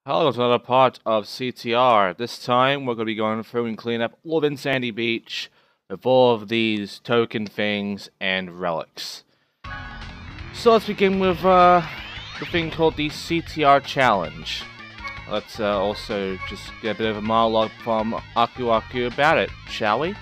Hello, it's another part of CTR. This time, we're going to be going through and cleaning up all of Insanity Beach with all of these token things and relics. So let's begin with the thing called the CTR Challenge. Let's also just get a bit of a monologue from Aku Aku about it, shall we?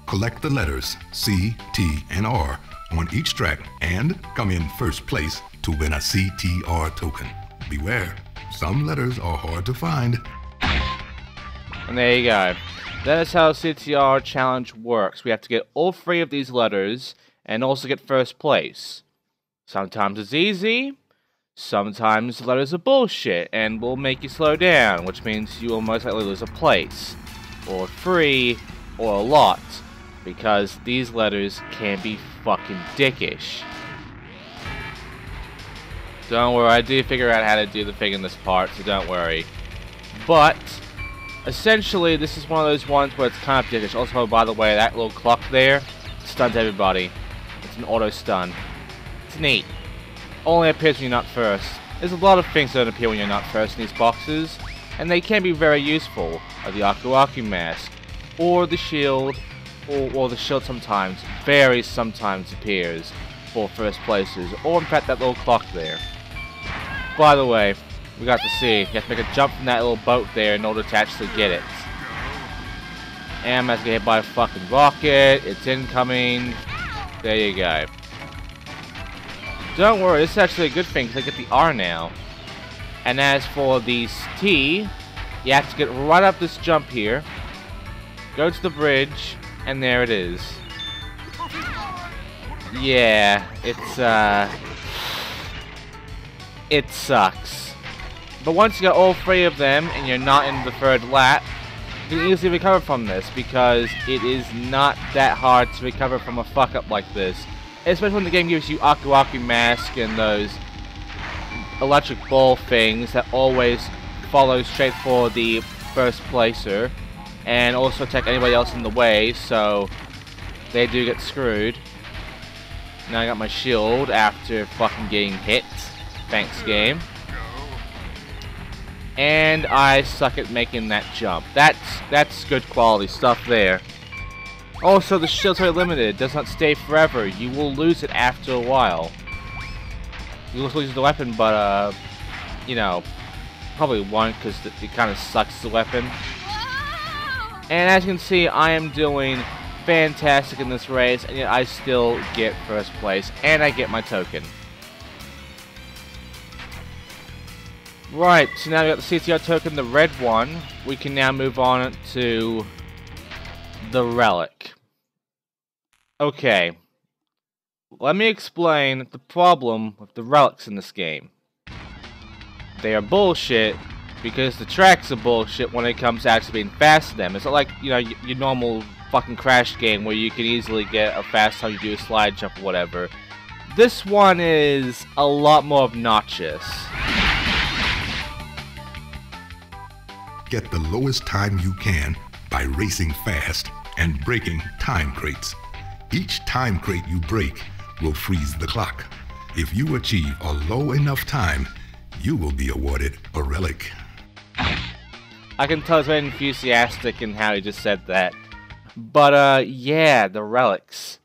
Collect the letters C, T, and R on each track and come in first place to win a CTR token. Beware, some letters are hard to find. And there you go. That is how CTR Challenge works. We have to get all three of these letters and also get first place. Sometimes it's easy, sometimes the letters are bullshit and will make you slow down, which means you will most likely lose a place, or free, or a lot, because these letters can be fucking dickish. Don't worry, I do figure out how to do the thing in this part, so don't worry. But essentially, this is one of those ones where it's kind of dickish. Also, by the way, that little clock there stuns everybody. It's an auto stun. It's neat. Only appears when you're not first. There's a lot of things that don't appear when you're not first in these boxes, and they can be very useful, like the Aku Aku mask, or the shield, or the shield sometimes, very sometimes appears for first places, or in fact that little clock there. By the way, we got to see, you have to make a jump from that little boat there in order to actually get it. And I'm about to get hit by a fucking rocket, it's incoming, there you go. Don't worry, this is actually a good thing because I get the R now. And as for the T, you have to get right up this jump here, go to the bridge, and there it is. Yeah, it sucks. But once you get all three of them and you're not in the third lap, you can easily recover from this because it is not that hard to recover from a fuck up like this. Especially when the game gives you Aku Aku mask and those electric ball things that always follow straight for the first placer. And also attack anybody else in the way, so they do get screwed. Now I got my shield after fucking getting hit. Thanks, game. And I suck at making that jump. That's good quality stuff there. Also, the shield's very limited. It does not stay forever. You will lose it after a while. You will lose the weapon, but you know, probably won't because it kind of sucks as a weapon. And as you can see, I am doing fantastic in this race, and yet I still get first place, and I get my token. Right, so now we got the CTR token, the red one. We can now move on to the relic. Okay, let me explain the problem with the relics in this game. They are bullshit. Because the tracks are bullshit when it comes to actually being fast to them. It's not like, you know, your normal fucking Crash game where you can easily get a fast time you do a slide jump or whatever. This one is a lot more obnoxious. Get the lowest time you can by racing fast and breaking time crates. Each time crate you break will freeze the clock. If you achieve a low enough time, you will be awarded a relic. I can tell he's very enthusiastic in how he just said that. But, yeah, the relics.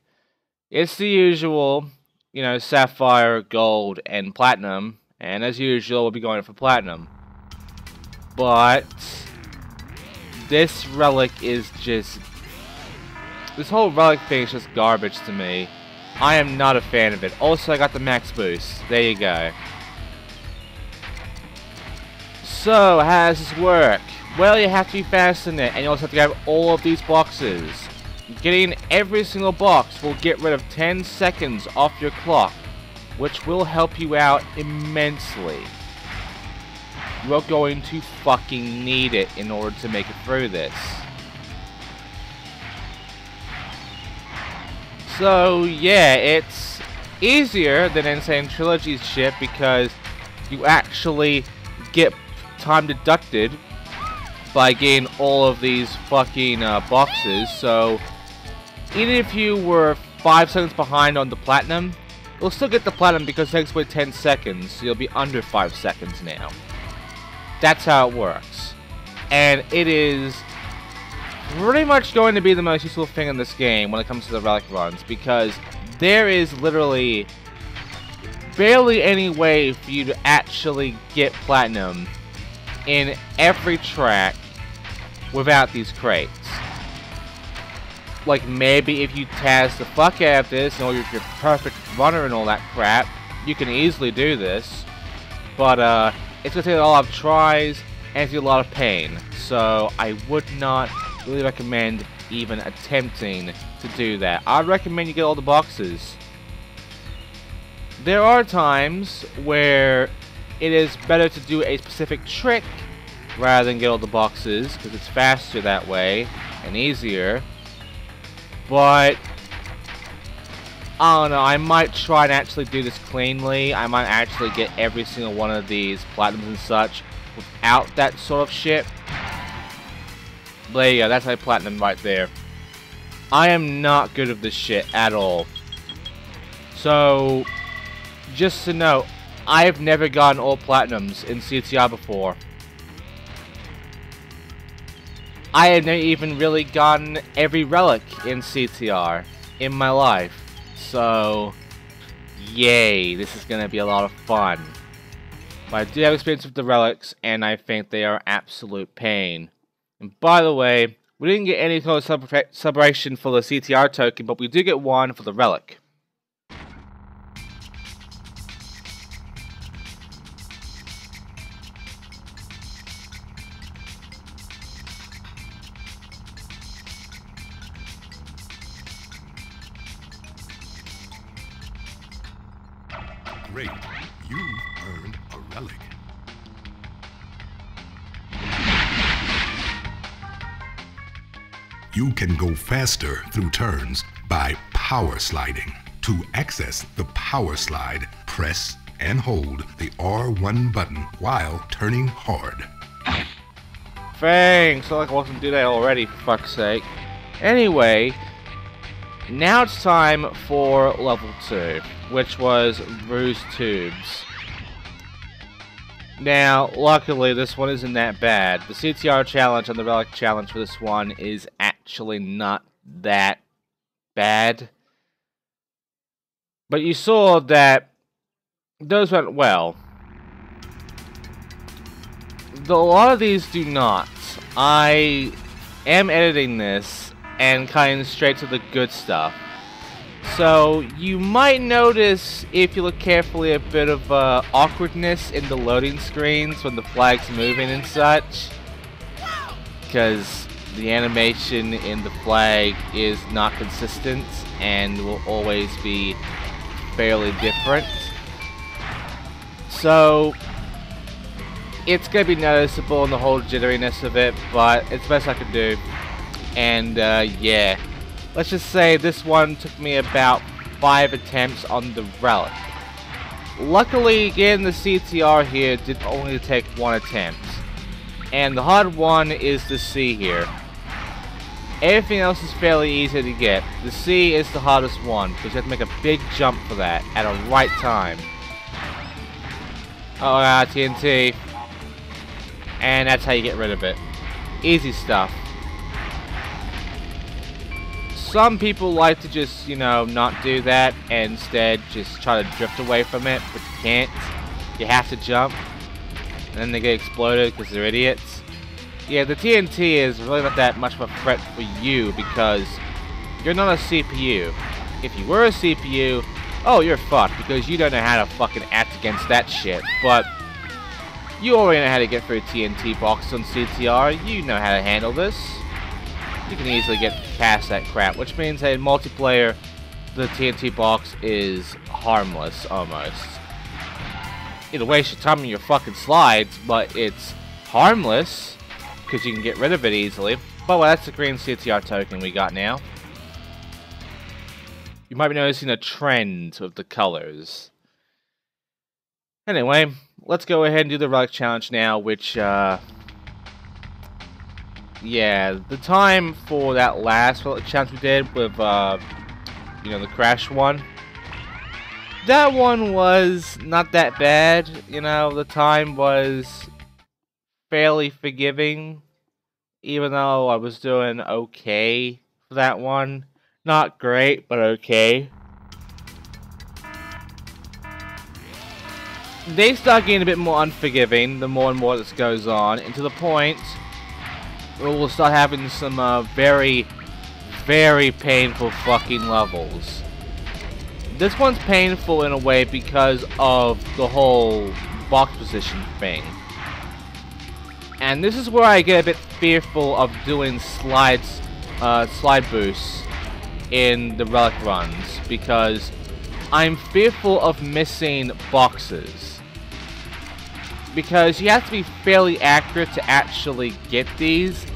It's the usual, you know, sapphire, gold, and platinum. And as usual, we'll be going for platinum. But this relic is just... this whole relic thing is just garbage to me. I am not a fan of it. Also, I got the max boost. There you go. So, how does this work? Well, you have to be fast in it, and you also have to grab all of these boxes. Getting every single box will get rid of 10 seconds off your clock, which will help you out immensely. You're going to fucking need it in order to make it through this. So, yeah, it's easier than Insane Trilogy's shit because you actually get time deducted by getting all of these fucking boxes. So even if you were 5 seconds behind on the platinum, you'll still get the platinum because it takes away 10 seconds, so you'll be under 5 seconds now. That's how it works. And it is pretty much going to be the most useful thing in this game when it comes to the relic runs, because there is literally barely any way for you to actually get platinum in every track without these crates. Like, maybe if you task the fuck out of this, or if you're a perfect runner and all that crap, you can easily do this. But, it's gonna take a lot of tries, and it's a lot of pain. So, I would not really recommend even attempting to do that. I'd recommend you get all the boxes. There are times where it is better to do a specific trick rather than get all the boxes, because it's faster that way and easier. But I don't know, I might try and actually do this cleanly. I might actually get every single one of these platinums and such without that sort of shit. But there you go, that's my platinum right there. I am not good at this shit at all. So, just to note, I have never gotten all platinums in CTR before. I have never even really gotten every relic in CTR in my life. So, yay, this is going to be a lot of fun. But I do have experience with the relics, and I think they are absolute pain. And by the way, we didn't get any kind of celebration for the CTR token, but we do get one for the relic. Great, you've earned a relic. You can go faster through turns by power sliding. To access the power slide, press and hold the R1 button while turning hard. Thanks, I wasn't do that already, for fuck's sake. Anyway, now it's time for level 2, which was Ruse Tubes. Now, luckily, this one isn't that bad. The CTR challenge and the Relic challenge for this one is actually not that bad. But you saw that those went well. A lot of these do not. I am editing this and cutting straight to the good stuff. So, you might notice, if you look carefully, a bit of awkwardness in the loading screens when the flag's moving and such. Because the animation in the flag is not consistent and will always be fairly different. So, it's going to be noticeable in the whole jitteriness of it, but it's the best I can do. And, yeah. Let's just say this one took me about 5 attempts on the relic. Luckily, again, the CTR here did only take 1 attempt. And the hard one is the C here. Everything else is fairly easy to get. The C is the hardest one, because you have to make a big jump for that at a right time. Oh, TNT. And that's how you get rid of it. Easy stuff. Some people like to just, you know, not do that and instead just try to drift away from it, but you can't. You have to jump. And then they get exploded because they're idiots. Yeah, the TNT is really not that much of a threat for you because you're not a CPU. If you were a CPU, oh, you're fucked because you don't know how to fucking act against that shit. But you already know how to get through TNT boxes on CTR. You know how to handle this. You can easily get past that crap, which means that in multiplayer, the TNT box is harmless, almost. It'll waste your time on your fucking slides, but it's harmless, because you can get rid of it easily. But well, that's the green CTR token we got now. You might be noticing a trend of the colors. Anyway, let's go ahead and do the Relic Challenge now, which, yeah, the time for that last Relic Challenge we did with, you know, the crash one, That one was not that bad, you know, the time was fairly forgiving, even though I was doing okay for that one. Not great, but okay. They start getting a bit more unforgiving the more and more this goes on, and to the point where we'll start having some very, very painful fucking levels. This one's painful in a way because of the whole box position thing. And this is where I get a bit fearful of doing slide boosts in the relic runs, because I'm fearful of missing boxes. Because you have to be fairly accurate to actually get these,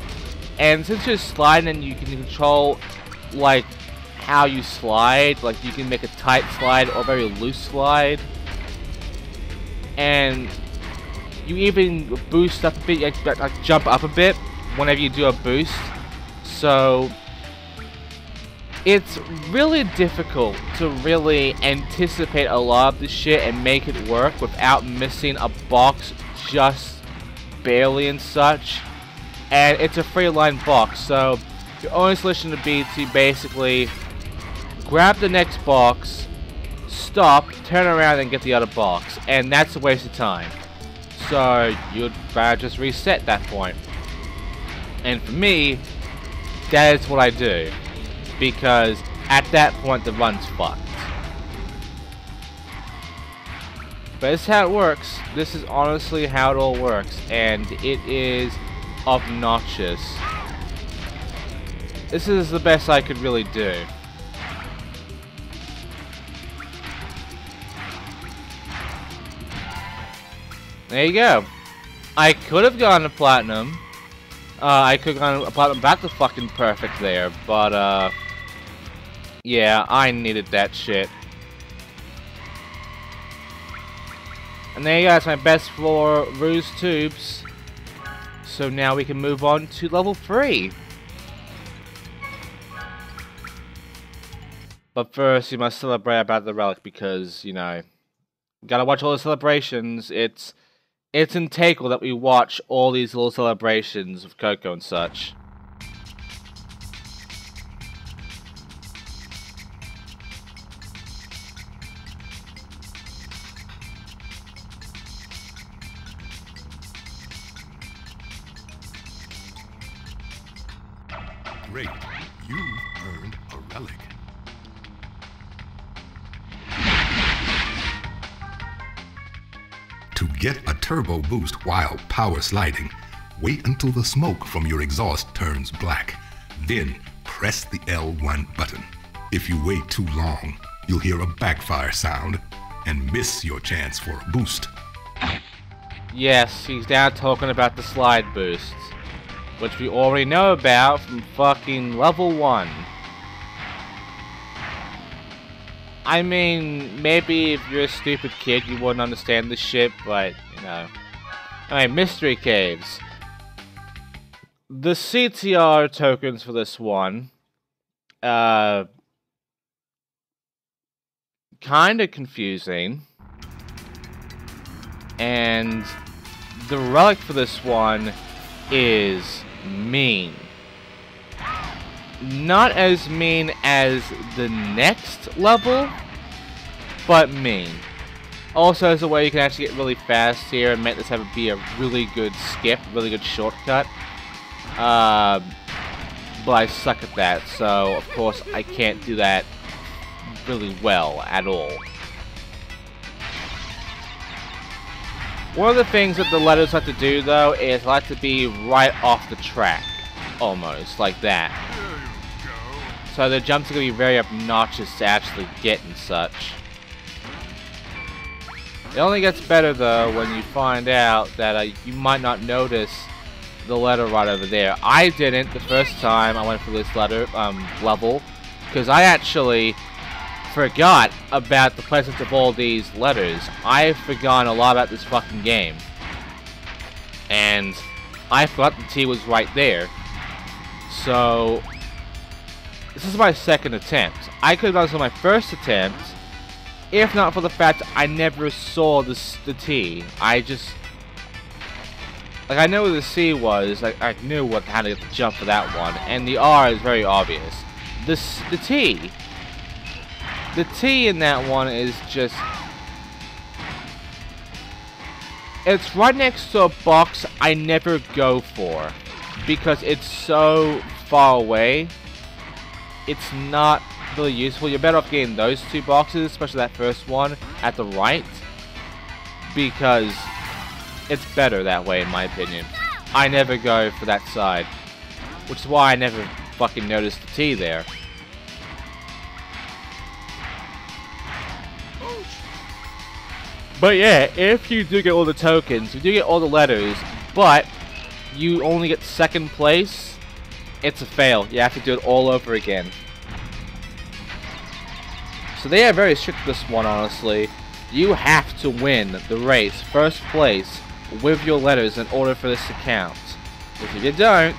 and since you're sliding and you can control like how you slide, like you can make a tight slide or a very loose slide, and you even boost up a bit, like jump up a bit whenever you do a boost. So it's really difficult to really anticipate a lot of this shit and make it work without missing a box just barely and such. And it's a free line box, so your only solution would be to basically grab the next box, stop, turn around and get the other box, and that's a waste of time. So you'd rather just reset that point. And for me, that is what I do, because at that point the run's fucked. But this is how it works. This is honestly how it all works, and it is obnoxious. This is the best I could really do. There you go. I could have gone to Platinum. I could have gone to Platinum back to fucking perfect there, but yeah, I needed that shit. And there you go, that's my best floor ruse tubes. So now we can move on to level 3. But first, you must celebrate about the relic because, you know, gotta watch all the celebrations. It's integral that we watch all these little celebrations of Coco and such. Great. You've earned a relic. To get a turbo boost while power sliding, wait until the smoke from your exhaust turns black. Then press the L1 button. If you wait too long, you'll hear a backfire sound and miss your chance for a boost. Yes, he's now talking about the slide boosts, which we already know about from fucking level 1. I mean, maybe if you're a stupid kid you wouldn't understand this shit, but, you know. Alright, mystery caves. The CTR tokens for this one, kinda confusing. And the relic for this one is mean. Not as mean as the next level, but mean. Also, as a way you can actually get really fast here and make this be a really good skip, really good shortcut. But I suck at that, so of course I can't do that really well at all. One of the things that the letters like to do, though, is like to be right off the track. Almost, like that. So the jumps are going to be very obnoxious to actually get and such. It only gets better, though, when you find out that you might not notice the letter right over there. I didn't the first time I went for this level, because I actually forgot about the presence of all these letters. I've forgotten a lot about this fucking game. And I forgot the T was right there. So this is my second attempt. I could have done this on my first attempt, If not for the fact I never saw the T. I just... Like, I know where the C was. Like, I knew how to get the jump for that one. And the R is very obvious. The T. The T in that one is just... It's right next to a box I never go for. Because it's so far away. It's not really useful. You're better off getting those two boxes, especially that first one at the right. Because it's better that way, in my opinion. I never go for that side. Which is why I never fucking noticed the T there. But yeah, if you do get all the tokens, you do get all the letters, but you only get second place, it's a fail. You have to do it all over again. So they are very strict with this one, honestly. You have to win the race, first place, with your letters in order for this to count. Because if you don't,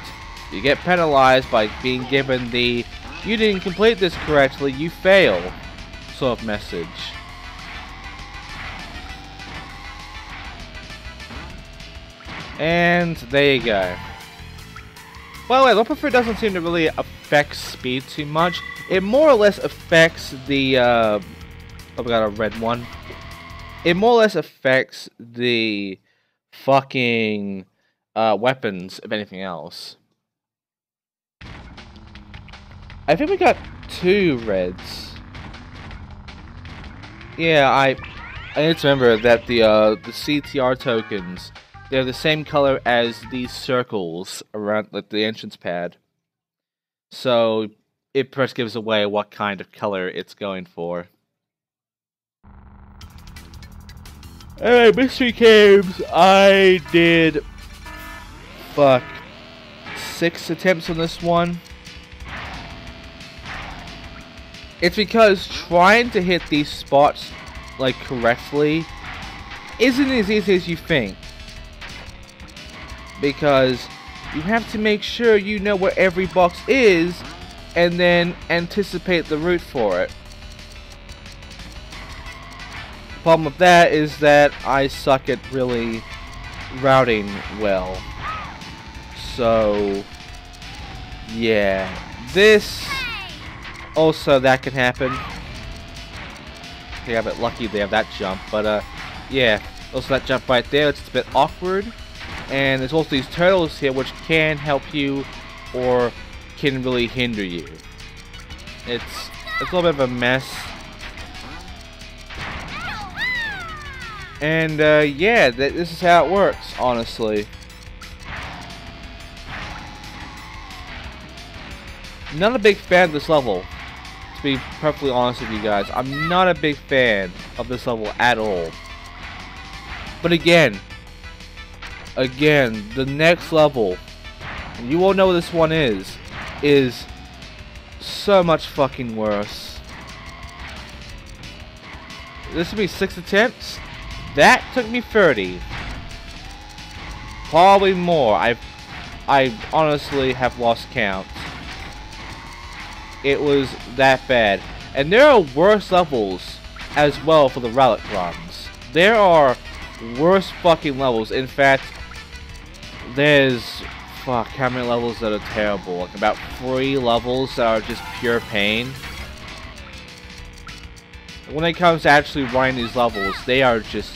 you get penalized by being given the "you didn't complete this correctly, you fail" sort of message. And there you go. By the way, Lopper doesn't seem to really affect speed too much. It more or less affects the, oh, we got a red one. It more or less affects the fucking weapons, if anything else. I think we got 2 reds. Yeah, I need to remember that the CTR tokens, they're the same color as these circles around like the entrance pad. So it first gives away what kind of color it's going for. Alright, mystery caves. I did 6 attempts on this one. It's because trying to hit these spots like correctly isn't as easy as you think. Because you have to make sure you know where every box is and then anticipate the route for it. The problem with that is that I suck at really routing well. So yeah, this also that can happen. They have it lucky they have that jump, but yeah, also that jump right there, it's a bit awkward. And there's also these turtles here which can help you or can really hinder you. It's a little bit of a mess. And yeah, this is how it works, honestly. Not a big fan of this level, to be perfectly honest with you guys. I'm not a big fan of this level at all. But again, the next level, and you all know what this one is so much fucking worse. This will be 6 attempts. That took me 30. Probably more. I honestly have lost count. It was that bad. And there are worse levels as well for the relic runs. There are worse fucking levels. In fact, there's, fuck, how many levels that are terrible? Like about 3 levels that are just pure pain. When it comes to actually running these levels, they are just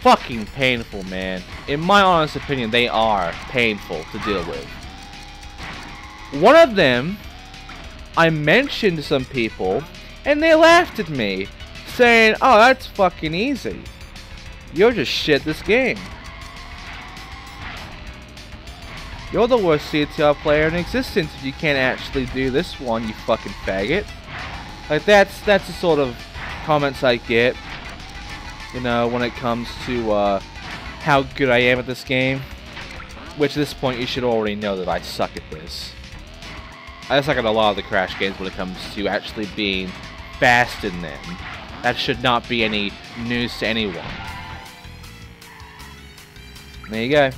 fucking painful, man. In my honest opinion, they are painful to deal with. One of them, I mentioned to some people, and they laughed at me, saying, "Oh, that's fucking easy. You're just shit at this game. You're the worst CTR player in existence if you can't actually do this one, you fucking faggot." Like, that's the sort of comments I get, you know, when it comes to how good I am at this game. Which at this point you should already know that I suck at this. I suck at a lot of the Crash games when it comes to actually being fast in them. That should not be any news to anyone. There you go.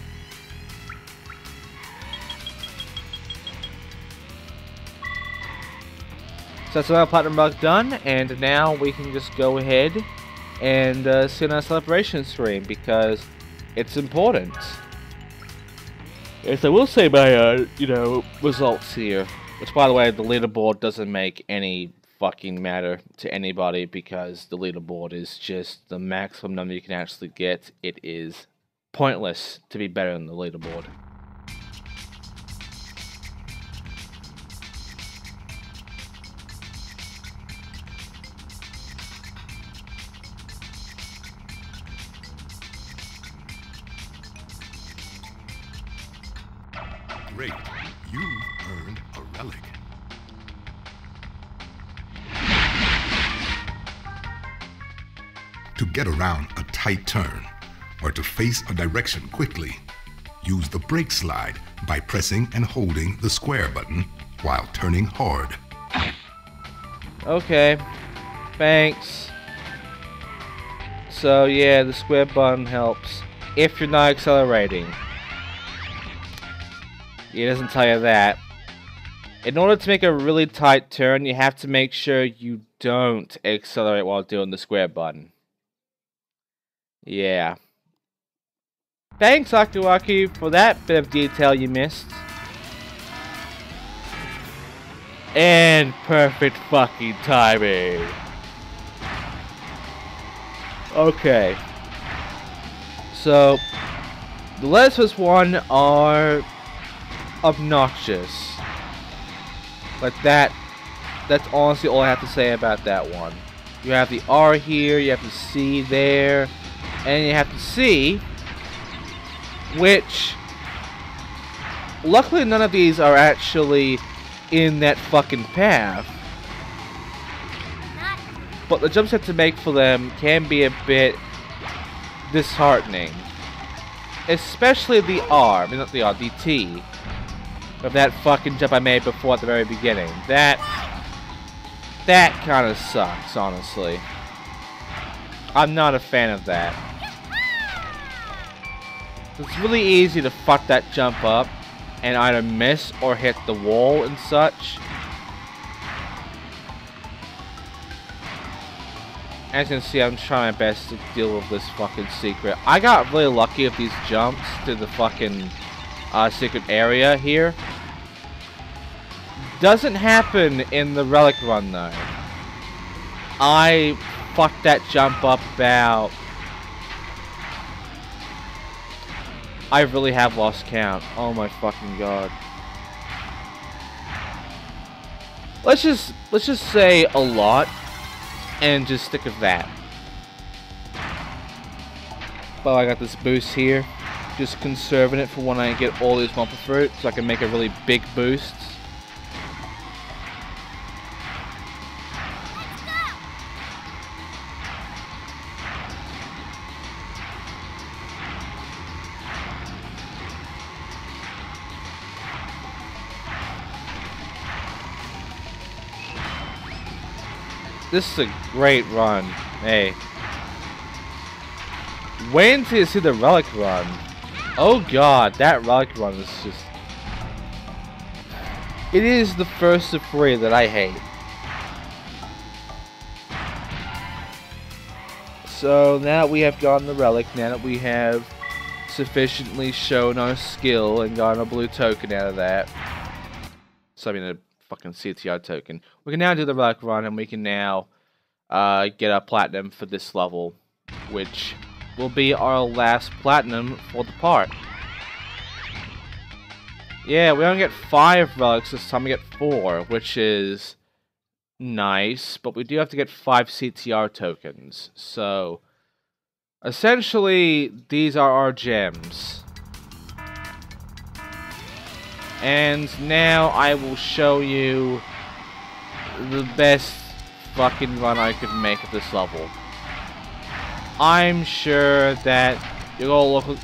So that's another Platinum Relic done, and now we can just go ahead and send our celebration stream because it's important. Yes, I will say my, results here. Which, by the way, the leaderboard doesn't make any fucking matter to anybody because the leaderboard is just the maximum number you can actually get. It is pointless to be better than the leaderboard. Great. You've earned a relic. To get around a tight turn, or to face a direction quickly, use the brake slide by pressing and holding the square button while turning hard. Okay. Thanks. So yeah, the square button helps if you're not accelerating. It doesn't tell you that. In order to make a really tight turn, you have to make sure you don't accelerate while doing the square button. Yeah. Thanks, Akiwaki, for that bit of detail you missed. And perfect fucking timing. Okay. So, the last one are obnoxious. Like that's honestly all I have to say about that one. You have the R here, you have the C there, and you have the C, which luckily none of these are actually in that fucking path. But the jumps you have to make for them can be a bit disheartening. Especially the R, I mean not the R, the T. Of that fucking jump I made before at the very beginning. That kind of sucks, honestly. I'm not a fan of that. It's really easy to fuck that jump up and either miss or hit the wall and such. As you can see, I'm trying my best to deal with this fucking secret. I got really lucky with these jumps to the fucking secret area here. Doesn't happen in the relic run though. I fucked that jump up about... I really have lost count. Oh my fucking god. Let's just say a lot and just stick with that. But I got this boost here. Just conserving it for when I get all these bumper fruit so I can make a really big boost. This is a great run. Hey. Wait until you see the relic run. Oh god, that relic run is just... It is the first of 3 that I hate. So now that we have gotten the relic, now that we have sufficiently shown our skill and gotten a blue token out of that. So I mean a fucking CTR token. We can now do the relic run and we can now get a platinum for this level, which will be our last platinum for the part. Yeah, we only get 5 relics this time, we get 4, which is nice, but we do have to get 5 CTR tokens. So, essentially, these are our gems. And now I will show you the best fucking run I could make at this level. I'm sure that you're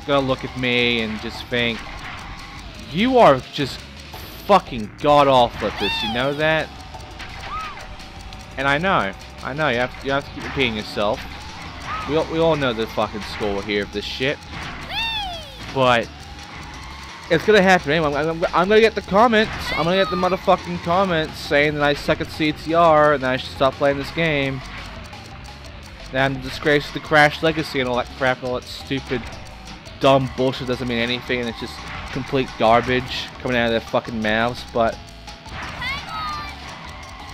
gonna look at me and just think, you are just fucking god-awful at this, you know that? And I know, you have to keep repeating yourself. We all know the fucking score here of this shit. But It's gonna happen anyway. I'm gonna get the comments. I'm gonna get the motherfucking comments saying that I suck at CTR and that I should stop playing this game. That I'm a disgrace to the Crash Legacy and all that crap and all that stupid, dumb bullshit doesn't mean anything and it's just complete garbage coming out of their fucking mouths. But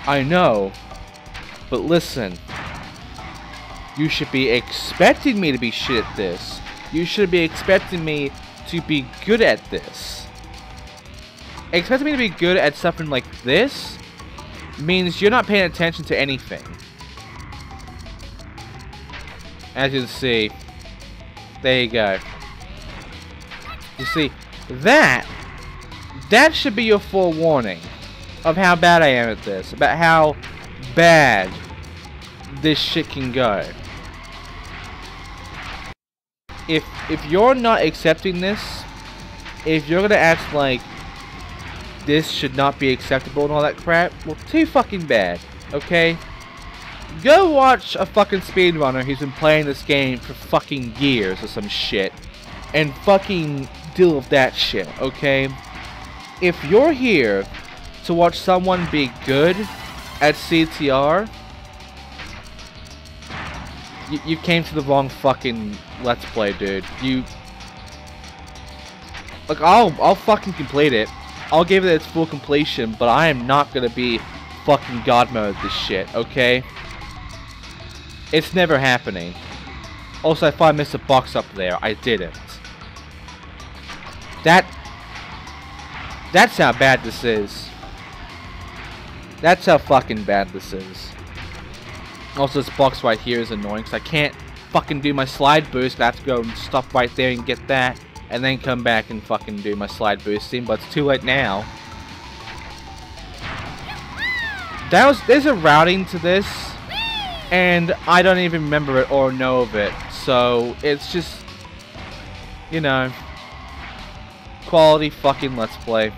I know. But listen. You should be expecting me to be shit at this. You should be expecting me to be good at this. Expecting me to be good at something like this means you're not paying attention to anything. As you can see, there you go. You see, that should be your forewarning of how bad I am at this, about how bad this shit can go. If you're not accepting this, if you're gonna act like this should not be acceptable and all that crap, well, too fucking bad, okay? Go watch a fucking speedrunner who's been playing this game for fucking years or some shit, and fucking deal with that shit, okay? If you're here to watch someone be good at CTR, you came to the wrong fucking Let's Play, dude. Look, I'll fucking complete it. I'll give it its full completion, but I am not gonna be fucking God mode this shit, okay? It's never happening. Also, if I missed a box up there, I didn't. That's how bad this is. That's how fucking bad this is. Also, this box right here is annoying because I can't fucking do my slide boost. I have to go and stop right there and get that, and then come back and fucking do my slide boosting. But it's too late now. There's a routing to this, and I don't even remember it or know of it. So it's just, you know, quality fucking Let's Play.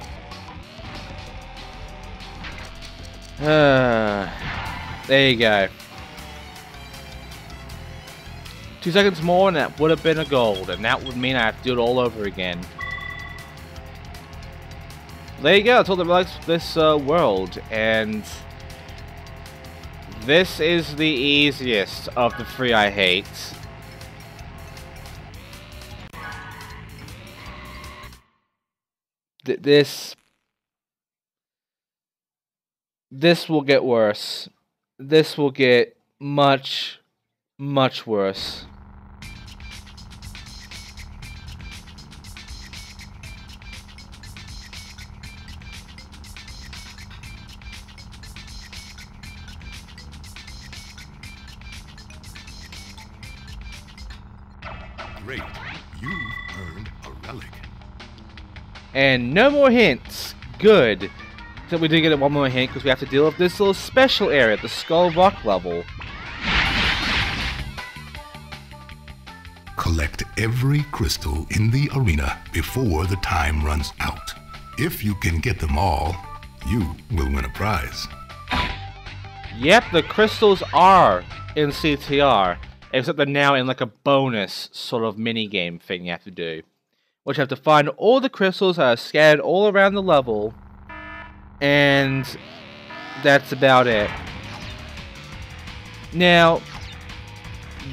There you go. 2 seconds more and that would have been a gold, and that would mean I have to do it all over again. There you go, that's all the relics of this world, and this is the easiest of the 3 I hate. This will get worse. This will get much, much worse. Great. You've earned a relic. And no more hints. Good. So we did get one more hint because we have to deal with this little special area, the Skull Rock level. Collect every crystal in the arena before the time runs out. If you can get them all, you will win a prize. Yep, the crystals are in CTR, except they're now in like a bonus sort of mini-game thing you have to do. Which you have to find all the crystals that are scattered all around the level, and that's about it. Now,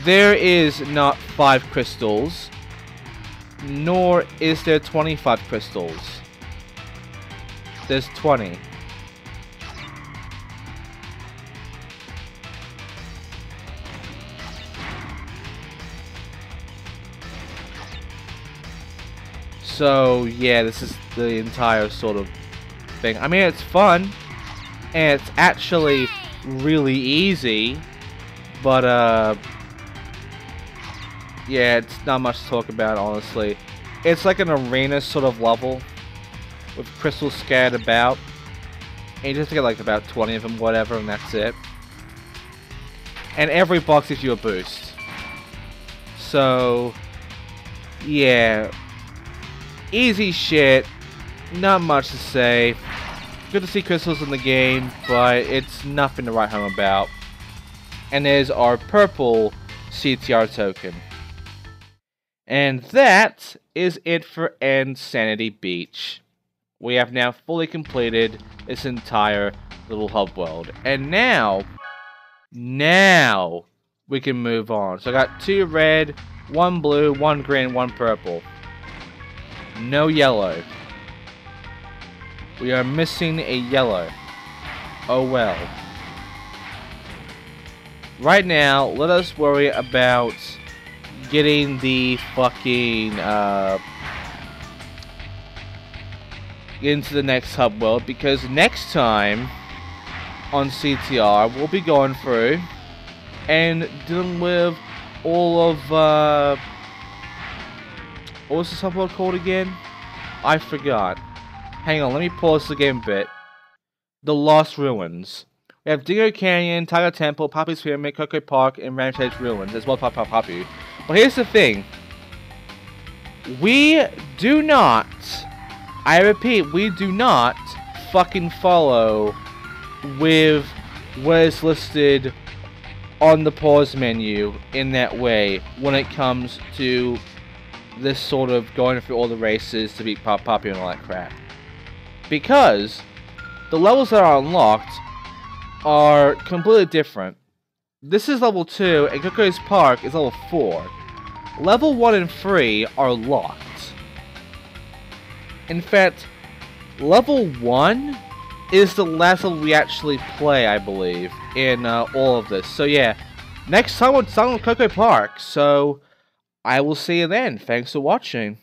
there is not 5 crystals, nor is there 25 crystals. There's 20. So, yeah, this is the entire sort of thing. I mean, it's fun, and it's actually really easy, but, yeah, it's not much to talk about, honestly. It's like an arena sort of level, with crystals scattered about, and you just get like about 20 of them, whatever, and that's it. And every box gives you a boost. So, yeah. Easy shit, not much to say. Good to see crystals in the game, but it's nothing to write home about. And there's our purple CTR token. And that is it for Sanity Beach. We have now fully completed this entire little hub world. And now we can move on. So I got 2 red, 1 blue, 1 green, 1 purple. No yellow. We are missing a yellow. Oh well. Right now, let us worry about getting the fucking into the next hub world, because next time on CTR we'll be going through and dealing with all of what was this hub world called again? I forgot. Hang on, let me pause the game a bit. The Lost Ruins. We have Dingo Canyon, Tiger Temple, Poppy's Pyramid, Coco Park, and Rampage Ruins, as well as Poppy. But here's the thing. We do not, I repeat, we do not fucking follow with what is listed on the pause menu in that way when it comes to this sort of going through all the races to beat Poppy and all that crap. Because the levels that are unlocked are completely different. This is level 2 and Coco's Park is level 4. Level 1 and 3 are locked. In fact, level 1 is the last level we actually play, I believe, in all of this. So yeah, next time we're done with Coco Park. So I will see you then. Thanks for watching.